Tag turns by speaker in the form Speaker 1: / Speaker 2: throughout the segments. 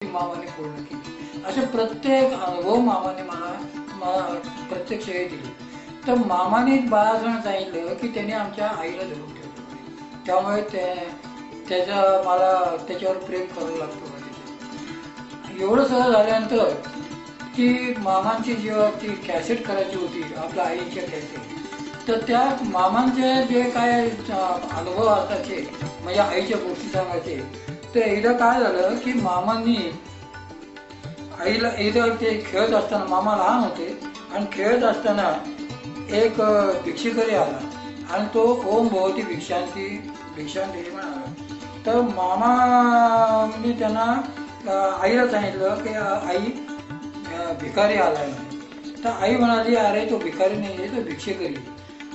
Speaker 1: मामाने पूर्ण केली. असे प्रत्येक अनुभव मामाने मला प्रत्यक्ष हे दिले. तर मामाने बाळासण सांगितलं की त्याने आमच्या आईला धरून ठेवलं, त्यामुळे मला त्याच्यावर प्रेम करावं लागतं. एवढं सगळं झाल्यानंतर की मामांची जेव्हा ती कॅसेट करायची होती आपल्या आईच्या कॅसेट, तर त्या मामांचे जे काय अनुभव असायचे म्हणजे आईच्या गोष्टी सांगायचे. तर एकदा काय झालं की मामांनी आईला एकदा ते खेळत असताना, मामा लहान होते आणि खेळत असताना एक भिक्षुकरी आला आणि तो ओम भवती भिक्षांती भिक्षांती म्हणाला. तर मामाने त्यांना आईला सांगितलं की आई भिकारी आलाय. तर आई म्हणाली अरे तो भिकारी नाही आहे, तो भिक्षेकरी.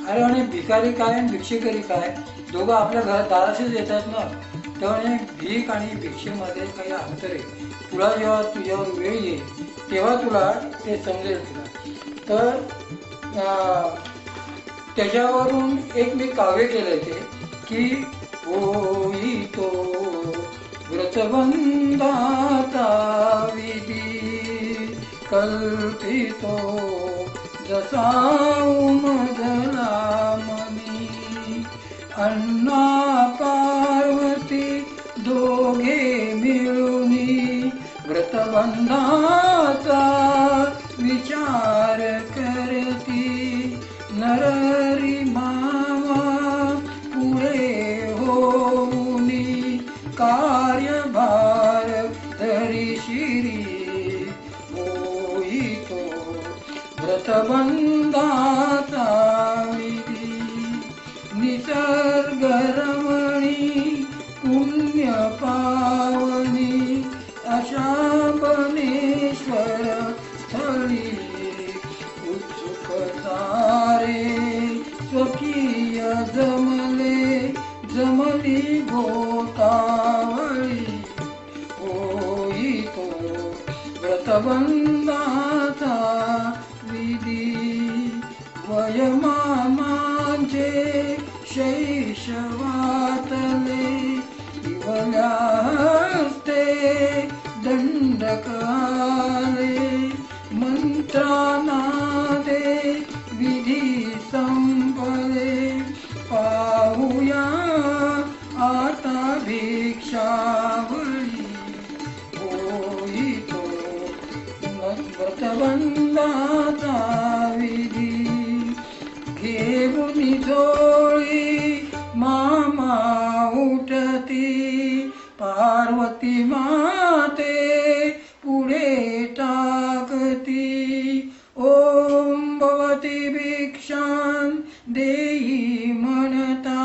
Speaker 1: अरे आणि भिकारी काय आणि भिक्षेकरी काय, दोघं आपल्या घरात दाराशीच येतात ना. त्यामुळे भीक आणि भिक्षेमध्ये काही अंतर आहे. तुला जेव्हा तुझ्यावर वेळ येईल तेव्हा तुला ते समजेल तुला. तर त्याच्यावरून एक मी काव्य केलं ते की होई तो व्रतबंधाचा विधी कल्पितो जसा उमजला मनी. अण्णा पार्वती दोघे मिळूनी व्रतबंधाचा विचार करती. नररी मामा पुढे होऊनी कार्यभार धरी शिरी. होईतो व्रतबंधाचा विधी निसर्ग रमणी पुण्य पावनी अशा बनेश्वर स्थळी. उत्सुक सारे स्वकीय जमली गोतावळी. होईतो व्रतबंधाचा विधी वय मामांचे शैशवातले. इवल्या हस्ते दंडक आले मंत्रानादे विधी संपले. पाहूया आता भिक्षावळी. होईतो व्रतबंधाचा विधी घेऊन झोळी मामा उठती. पार्वती माते पुढे टाकती. ओम भवती भिक्षां देई म्हणता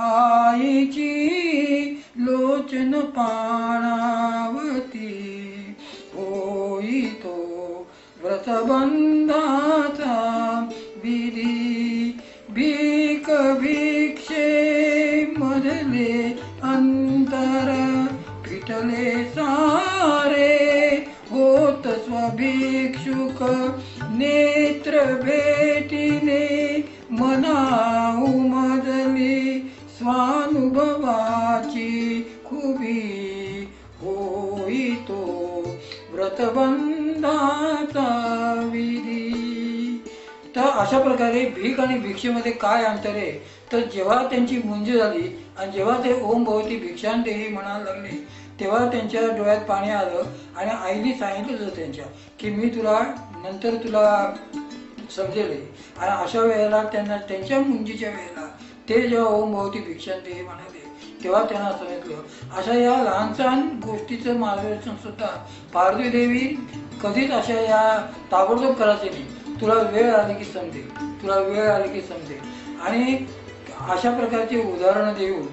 Speaker 1: आईची लोचन पाणावती. होईतो व्रतबंधाचा विधी भीक भिक्षे मधले अंतर फिटले सारे. होत स्वभिक्षुक नेत्र भेटीने मना उमजली स्वानुभवाची खुबी. होईतो व्रतबंधाचा विधी. तर अशा प्रकारे भीक आणि भिक्षेमध्ये काय अंतर आहे, तर जेव्हा त्यांची मुंज झाली आणि जेव्हा ते ओम भवती भिक्षांतेही म्हणायला लागले तेव्हा त्यांच्या डोळ्यात पाणी आलं आणि आईने सांगितलं होतं त्यांच्या की मी तुला नंतर तुला समजेल. आणि अशा वेळेला त्यांना त्यांच्या मुंजीच्या वेळेला ते जेव्हा ओम भवती भिक्षांतेही म्हणाले तेव्हा त्यांना समजलं. अशा या लहानसहान गोष्टीचं मार्गदर्शन सुद्धा पार्वती देवी कधीच अशा या ताबडतोब करायचे नाही. तुला वेळ आली की समजेल, तुला वेळ आली की समजेल. आणि अशा प्रकारचे उदाहरणं देऊन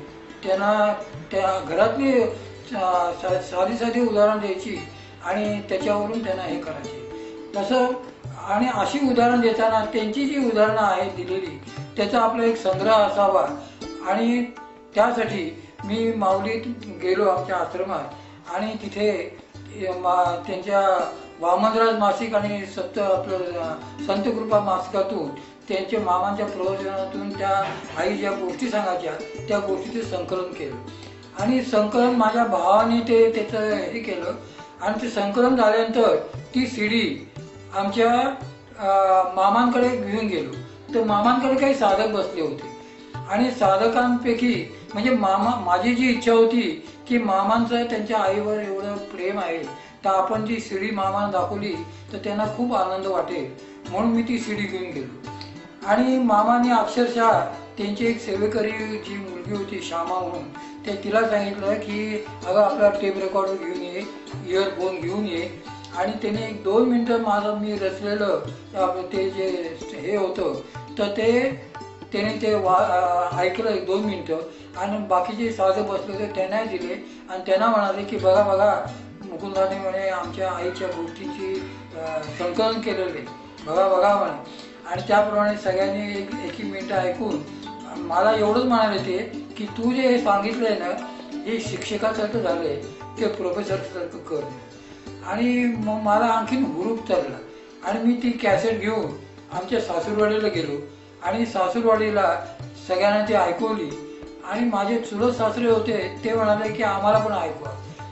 Speaker 1: त्यांना त्या घरातली साधी साधी उदाहरणं द्यायची आणि त्याच्यावरून त्यांना हे करायचे तसं. आणि अशी उदाहरण देताना त्यांची जी उदाहरणं आहेत दिलेली त्याचा आपला एक संग्रह असावा. आणि त्यासाठी मी माऊलीत गेलो आमच्या आश्रमात आणि तिथे त्यांच्या वामनराज मासिक आणि आपलं संतकृपा मासिकातून त्यांच्या मामांच्या प्रवचनातून त्या आई ज्या गोष्टी सांगायच्या त्या गोष्टीचं संकलन केलं. आणि संकलन माझ्या भावाने त्याचं हे केलं आणि ते संकलन झाल्यानंतर ती सीडी आमच्या मामांकडे घेऊन गेलो. तर मामांकडे काही साधक बसले होते आणि साधकांपैकी म्हणजे माझी जी इच्छा होती की मामांचं त्यांच्या आईवर एवढं प्रेम आहे, तर आपण ती सीडी मामांना दाखवली तर त्यांना खूप आनंद वाटेल, म्हणून मी ती सीडी घेऊन गेलो. आणि मामाने अक्षरशः त्यांची एक सेवेकरी जी मुलगी होती श्यामा म्हणून, ते तिला सांगितलं की अगं आपला टेप रेकॉर्डर घेऊन ये, इयरफोन घेऊन ये. आणि त्याने 2 मिनटं माझं मी रचलेलं ते जे हे होतं तर त्याने ते ऐकलं 2 मिनटं आणि बाकीचे साधे बसले होते त्यांना दिले आणि त्यांना म्हणाले की बघा बघा मुकुंदाने म्हणे आमच्या आईच्या गोष्टीची संकलन केलेले, बघा बघा म्हणे. आणि त्याप्रमाणे सगळ्यांनी एक मिनिटं ऐकून मला एवढंच म्हणाले ते की तू जे सांगितलंय ना हे शिक्षकासारखं झालंय, ते प्रोफेसरसारखं कर. आणि मग मला आणखीन हुरूप चढला आणि मी ती कॅसेट घेऊन आमच्या सासूरवाडीला गेलो आणि सासूरवाडीला सगळ्यांना ती ऐकवली. आणि माझे चुलत सासरे होते ते म्हणाले की आम्हाला पण ऐकवा.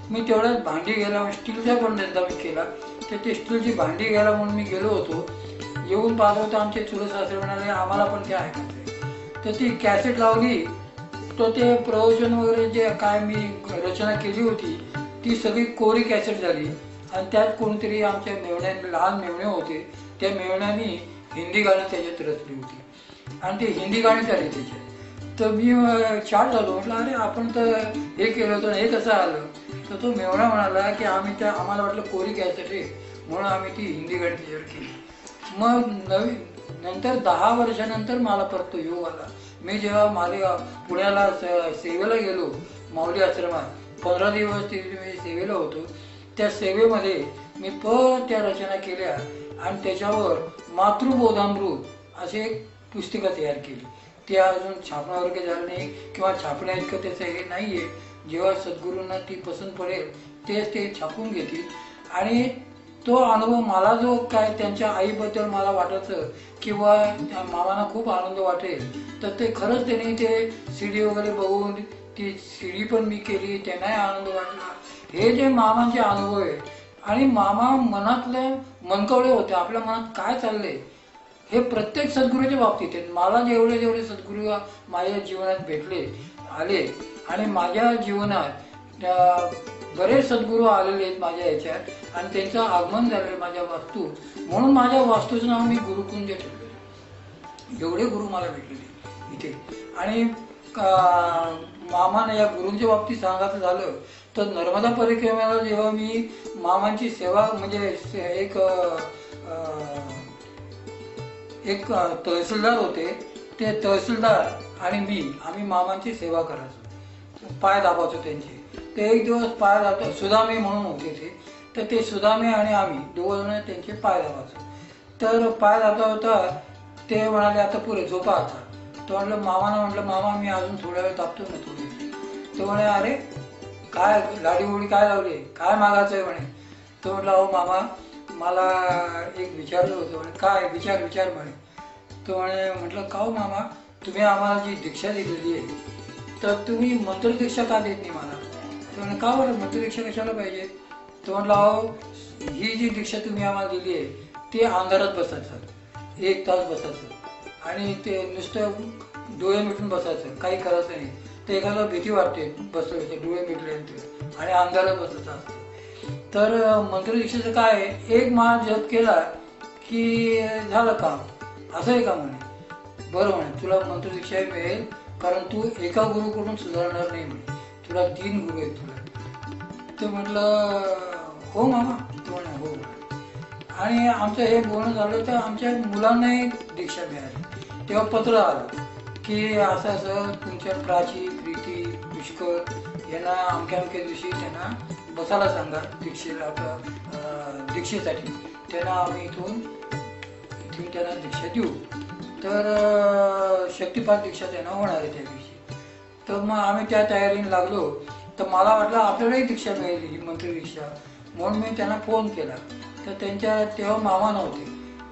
Speaker 1: मी तेवढ्याच भांडी घ्यायला, स्टीलचा पण धंदा मी केला, तर ते स्टीलची भांडी घ्यायला म्हणून मी गेलो होतो. येऊन पाहतो तर आमचे चुलत सासरे म्हणाले आम्हाला पण ते ऐकायचं. तर ती कॅसेट लावली, तर ते प्रवचन वगैरे जे काय मी रचना केली होती ती सगळी कोरी कॅसेट झाली. आणि त्यात कोणतरी आमच्या मेवण्या लहान मेवणे होते, त्या मेवण्यानी हिंदी गाणी त्याच्यात रचली होती आणि ते हिंदी गाणी झाली त्याच्यात. तर मी छान झालो, म्हटलं अरे आपण तर हे केलं होतं, हे कसं आलं. तर तो मेवणा म्हणाला की आम्हाला वाटलं कोरी कॅसेट आहे म्हणून आम्ही ती हिंदी गाणी त्याच्यावर केली. मग नंतर 10 वर्षानंतर मला परत तो योग आला. मी जेव्हा माझ्या पुण्याला सेवेला गेलो माऊली आश्रमात, 15 दिवस मी सेवेला होतो. त्या सेवेमध्ये मी परत त्या रचना केल्या आणि त्याच्यावर मातृबोधामृत असे एक पुस्तिका तयार केली. ती अजून छापण्यासारखं झालं नाही किंवा छापण्या इतकं त्याचं हे नाही आहे. जेव्हा सद्गुरूंना ती पसंत पडेल तेच ते छापून घेतील. आणि तो अनुभव मला जो काय त्यांच्या आईबद्दल मला वाटायचं किंवा मामांना खूप आनंद वाटेल, तर ते खरंच त्यांनी ते सीडी वगैरे बघून ती सीडी पण मी केली, त्यांनाही आनंद वाटला. हे जे मामांचे अनुभव आहे आणि मामा मनातले मनकवळे होते, आपल्या मनात काय चाललंय हे प्रत्येक सद्गुरूच्या बाबतीत आहे. मला जेवढे सद्गुरू माझ्या जीवनात भेटले आले आणि माझ्या जीवनात बरेच सद्गुरू आलेले आहेत माझ्या ह्याच्यात आणि त्यांचं आगमन झालेलं माझ्या वास्तू, म्हणून माझ्या वास्तूचं नाव मी गुरुकुंज ठेवलं. एवढे गुरु मला भेटलेले इथे. आणि मामाने या गुरूंच्या बाबतीत सांगायचं झालं तर नर्मदा परिक्रमेला जेव्हा मी मामांची सेवा म्हणजे एक तहसीलदार होते, ते तहसीलदार आणि आम्ही मामांची सेवा करायचो, पाय दाबायचो त्यांचे. ते एक दिवस पाय दाबतो, सुदामे म्हणून होते तर ते सुदामे आणि आम्ही दोघं त्यांचे पाय दाबायचो. तर पाय दाबता होता ते म्हणाले आता पुरे झोपा आता. तो म्हटलं मामा मी अजून थोड्या वेळ दाबतो ना थोडी. तो म्हणे अरे काय लाडी गोडी काय लावली, काय मागायचंय म्हणे. तो म्हटलं अहो मामा मला एक विचारलं होतं. म्हणे काय विचार म्हणे. तो म्हटलं का हो मामा तुम्ही आम्हाला जी दीक्षा दिलेली आहे तर तुम्ही मंत्रदीक्षा का देत नाही मला. तो म्हणे का बरं मंत्रदीक्षा कशाला पाहिजे. तो म्हटलं अहो ही जी दीक्षा तुम्ही आम्हाला दिली आहे ते अंधारात बसायचं, 1 तास बसायचं आणि ते नुसतं डोळे मिटून बसायचं, काही करायचं नाही. तर एखादा भीती वाटते बसलं डोळे मिटल्यानंतर आणि अंधारात बसायचं असतं. तर मंत्रदीक्षेचं काय आहे, 1 माळ जप केला की झालं काम, असं आहे का म्हणे. बरं म्हणे तुला मंत्रदीक्षा मिळेल कारण तू एका गुरुकडून सुधारणार नाही म्हणे, तुला 3 गुरु आहेत तुला. तर म्हटलं हो मामा. तो म्हणे हो. आणि आमचं हे बोलणं झालं तर आमच्या मुलांनाही दीक्षा मिळाली. तेव्हा पत्र आलं की असं तुमच्या प्राची प्रीती पुष्कर यांना अमक्या दिवशी त्यांना बसायला सांगा दीक्षेसाठी. त्यांना आम्ही इथून त्यांना दीक्षा देऊ. तर शक्तिपात दीक्षा त्यांना होणार आहे त्या दिवशी. तर मग आम्ही त्या तयारीने लागलो. तर मला वाटलं आपल्यालाही दीक्षा मिळेल ही मंत्रदीक्षा, म्हणून मी त्यांना फोन केला. तर तेव्हा मामा नव्हते.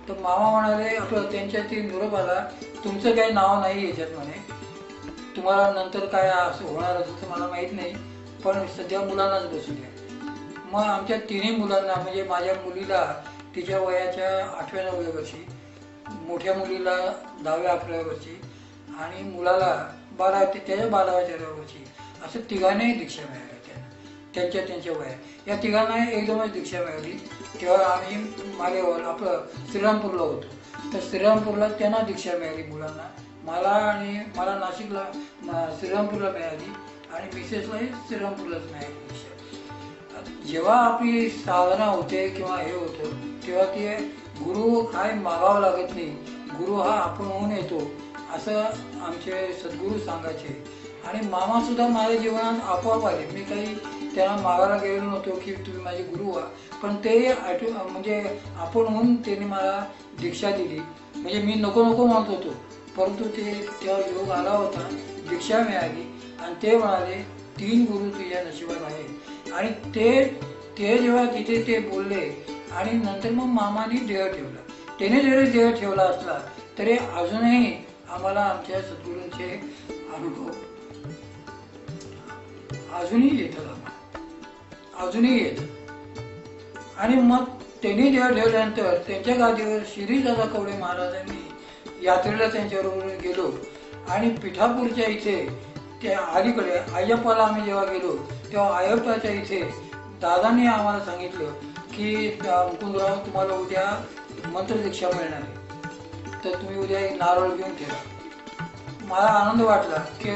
Speaker 1: तर मामा म्हणाले आपलं त्यांच्या ती निरोप आला तुमचं काही नाव नाही याच्यात म्हणे, तुम्हाला नंतर काय असं होणार असेल तर मला माहीत नाही पण सध्या मुलांनाच बसू द्या. मग आमच्या तिन्ही मुलांना, म्हणजे माझ्या मुलीला तिच्या वयाच्या 8व्या-9व्या वर्षी, मोठ्या मुलीला 10व्या-11व्या वर्षी आणि मुलाला त्याच्या 12व्या-13व्या वर्षी असं तिघांनाही दीक्षा मिळाल्या. त्यांच्या वया या तिघांना एकदमच दीक्षा मिळाली. तेव्हा आम्ही मालेगाव आपलं श्रीरामपूरला होतो. तर श्रीरामपूरला त्यांना दीक्षा मिळाली मुलांना. मला नाशिकला श्रीरामपूरला मिळाली आणि मिसेसलाही श्रीरामपूरलाच मिळाली दीक्षा. जेव्हा आपली साधना होते किंवा हे होतं तेव्हा ते गुरु काय मागावं लागत नाही, गुरु हा आपण होऊन येतो असं आमचे सद्गुरू सांगायचे. आणि मामा सुद्धा माझ्या जीवनात आपोआप आले. मी काही त्यांना मागायला गेलो नव्हतो की तुम्ही माझे गुरु व्हा, पण ते म्हणजे आपण होऊन त्यांनी मला दीक्षा दिली. म्हणजे मी नको नको म्हणत होतो, परंतु तेव्हा योग आला होता, दीक्षा मिळाली आणि ते म्हणाले 3 गुरु तुझ्या नशिबात आहे. आणि ते जेव्हा तिथे ते बोलले आणि नंतर मग मामाने देह ठेवला. त्याने जरी देह ठेवला असला तरी अजूनही आम्हाला आमच्या सद्गुरूंचे अनुभव अजूनही येतात. आणि मग त्यांनी देह ठेवल्यानंतर त्यांच्या गादीवर श्रीदादा कवडे महाराजांनी यात्रेला त्यांच्याबरोबर गेलो आणि पिठापूरच्या इथे त्या अलीकडे अय्यप्पाला आम्ही जेव्हा गेलो तेव्हा अय्यप्पाच्या इथे दादांनी आम्हाला सांगितलं की मुकुंदराव तुम्हाला उद्या मंत्रदीक्षा मिळणार आहे, तर तुम्ही उद्या एक नारळ घेऊन ठेवा. मला आनंद वाटला की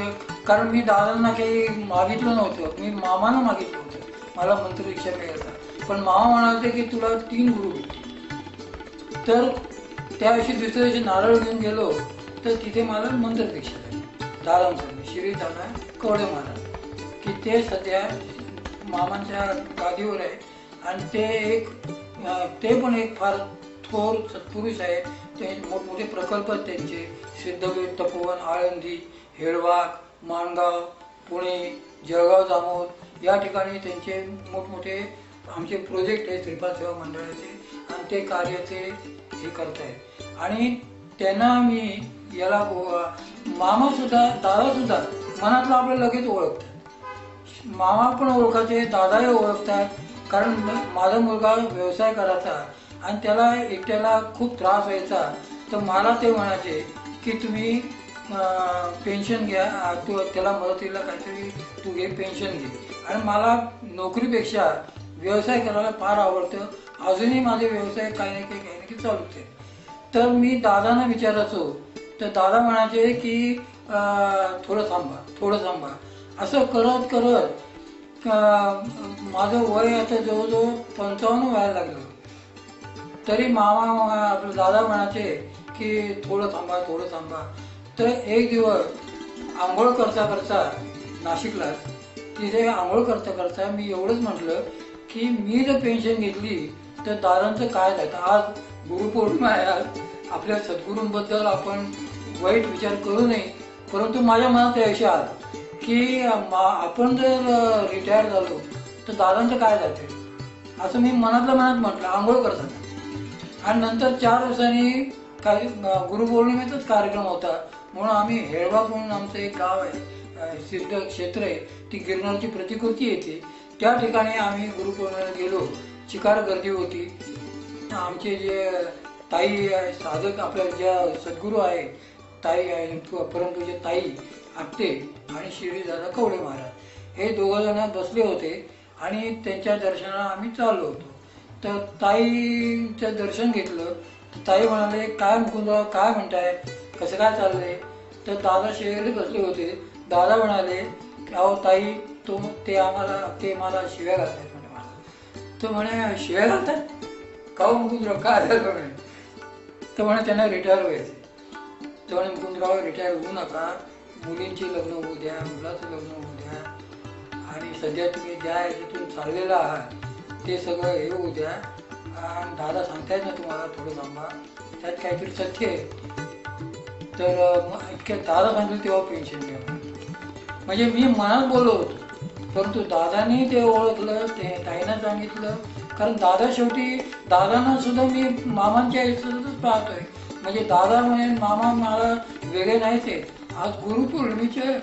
Speaker 1: कारण मी दादांना काही मागितलं नव्हतं, मी मामानं मागितलं होतं मला मंत्रदीक्षा मिळायचा. पण मामा म्हणाले की तुला 3 गुरु भेटतील. तर त्या दिवशी दुसऱ्या दिवशी नारळ घेऊन गेलो तर तिथे मला मंत्रदीक्षा झाली दादांसाठी. श्रीदादा कवडे महाराज की ते सध्या मामांच्या गादीवर आहे आणि ते पण एक फार थोर सत्पुरुष आहे. ते मोठमोठे प्रकल्प आहेत त्यांचे, सिद्धपीठ, तपोवन, आळंदी, हेळवाक, माणगाव, पुणे, जळगाव, जामोद या ठिकाणी त्यांचे मोठमोठे आमचे प्रोजेक्ट आहेत श्रीपाद सेवा मंडळाचे आणि ते कार्याचे हे करत आहेत. आणि त्यांना मी याला मामासुद्धा दादासुद्धा मनातलं आपलं लगेच ओळखतात. मामा पण ओळखायचे, दादाही ओळखतात. कारण माझा मुलगा व्यवसाय करायचा आणि त्याला एकट्याला खूप त्रास व्हायचा, तर मला ते म्हणायचे की तुम्ही पेन्शन घ्या, त्याला मदतीला काहीतरी तू घे, पेन्शन घे. आणि मला नोकरीपेक्षा व्यवसाय करायला फार आवडतं. अजूनही माझे व्यवसाय काही ना काही चालूच आहे. तर मी दादांना विचारायचो तर दादा म्हणायचे की थोडं थांबा. असं करत करत माझं वय आता जवळजवळ 55 व्हायला लागलं. तरी मामा आपलं दादा म्हणायचे की थोडं थांबा. तर एक दिवस आंघोळ करता नाशिकला तिथे आंघोळ करता मी एवढंच म्हटलं की मी जर पेन्शन घेतली तर दादांचं काय झालं. आज गुरुपौर्णिमा आहे, आज आपल्या सद्गुरूंबद्दल आपण वाईट विचार करू नये, परंतु माझ्या मनात विषय आला की आपण जर रिटायर झालो तर दादांचं काय जातं, असं मी मनात म्हटलं आंघोळ करताना. आणि नंतर 4 दिवसांनी काही गुरुपौर्णिमेचाच कार्यक्रम होता म्हणून आम्ही हेळवाक म्हणून आमचं एक गाव आहे, सिद्ध क्षेत्र आहे, ती गिरनारची प्रतिकृती येते, त्या ठिकाणी आम्ही गुरुपौर्णिमेला गेलो. चिकार गर्दी होती. आमचे जे ताई साधक आपल्या ज्या सद्गुरू आहे ताई आहे, परंतु ताई आपटे आणि श्रीदादा कवडे महाराज हे 2 जण बसले होते आणि त्यांच्या दर्शनाला आम्ही चाललो होतो. तर ताईचं दर्शन घेतलं. ताई म्हणाले काय मुकुंदराव काय म्हणताय, कसं काय चाललंय. तर दादा शेजारी बसले होते. दादा म्हणाले अहो ताई ते मला शिव्या घालतात म्हणे मला. तर म्हणे शिव्या घालतात का मुकुंदराव काय झालं म्हणे. तर म्हणे त्यांना रिटायर व्हायचे. तर म्हणे मुकुंदराव रिटायर होऊ नका, मुलींची लग्न होऊ द्या, मुलाचं लग्न होऊ द्या आणि सध्या तुम्ही ज्या याच्यातून चाललेला आहात ते सगळं हे होऊ द्या. आणि दादा सांगतायत ना तुम्हाला थोडं थांबा, त्यात काहीतरी सत्य आहे. तर मग इतक्या दादा सांगितलं तेव्हा पेन्शन घ्या. म्हणजे मी मनात बोललो होतो, परंतु दादानी ते ओळखलं, ते ताईनं सांगितलं. कारण दादा शेवटी दादांना सुद्धा मी मामांच्या ह्याच्यातच पाहतोय. म्हणजे दादा म्हणे मामा मला वेगळे नाहीच आहेत. आज गुरुपौर्णिमेचे